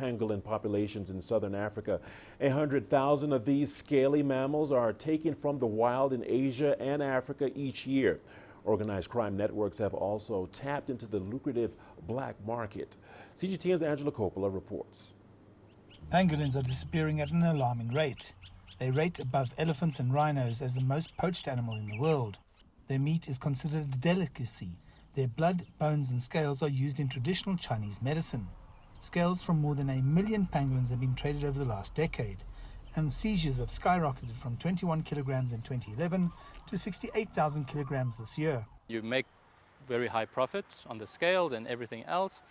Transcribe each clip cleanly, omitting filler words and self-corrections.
pangolin populations in southern Africa. 100,000 of these scaly mammals are taken from the wild in Asia and Africa each year. Organized crime networks have also tapped into the lucrative black market. CGTN's Angelo Coppola reports. Pangolins are disappearing at an alarming rate. They rate above elephants and rhinos as the most poached animal in the world. Their meat is considered a delicacy. Their blood, bones and scales are used in traditional Chinese medicine. Scales from more than 1 million pangolins have been traded over the last decade, and seizures have skyrocketed from 21 kilograms in 2011 to 68,000 kilograms this year. You make very high profits on the scales and everything else.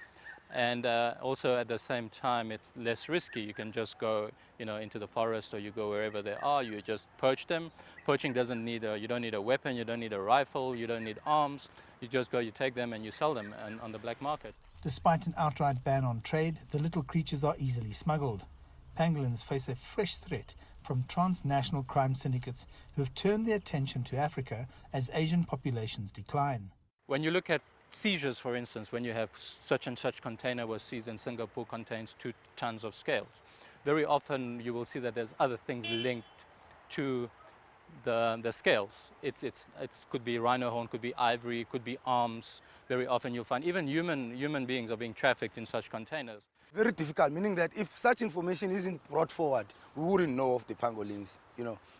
And also at the same time, it's less risky. You can just go, into the forest, or you go wherever they are. You just poach them. Poaching doesn't need you don't need a weapon. You don't need a rifle. You don't need arms. You just go, you take them, and you sell them on the black market. Despite an outright ban on trade, the little creatures are easily smuggled. Pangolins face a fresh threat from transnational crime syndicates who have turned their attention to Africa as Asian populations decline. When you look at seizures, for instance, when you have such and such container was seized in Singapore contains 2 tons of scales, very often you will see that there's other things linked to the scales. It could be rhino horn, could be ivory, could be arms. Very often you'll find even human beings are being trafficked in such containers. Very difficult, meaning that if such information isn't brought forward, we wouldn't know of the pangolins,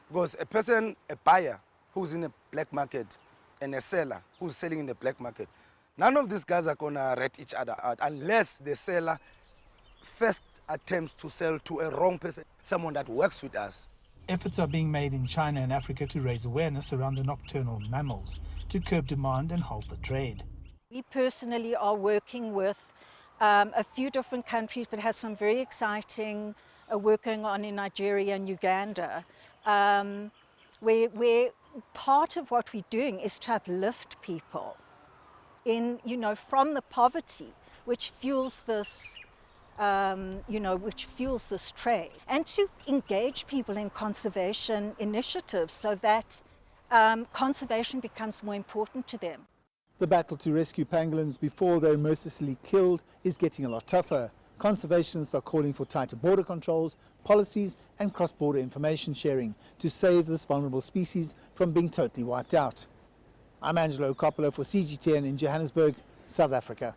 because a buyer who's in a black market and a seller who's selling in the black market, none of these guys are going to rat each other out unless the seller first attempts to sell to a wrong person, someone that works with us. Efforts are being made in China and Africa to raise awareness around the nocturnal mammals, to curb demand and halt the trade. We personally are working with a few different countries, but has some very exciting work going on in Nigeria and Uganda, where part of what we're doing is to uplift people from the poverty which fuels this, which fuels this trade, and to engage people in conservation initiatives so that conservation becomes more important to them. The battle to rescue pangolins before they're mercilessly killed is getting a lot tougher. Conservationists are calling for tighter border controls, policies and cross-border information sharing to save this vulnerable species from being totally wiped out. I'm Angelo Coppola for CGTN in Johannesburg, South Africa.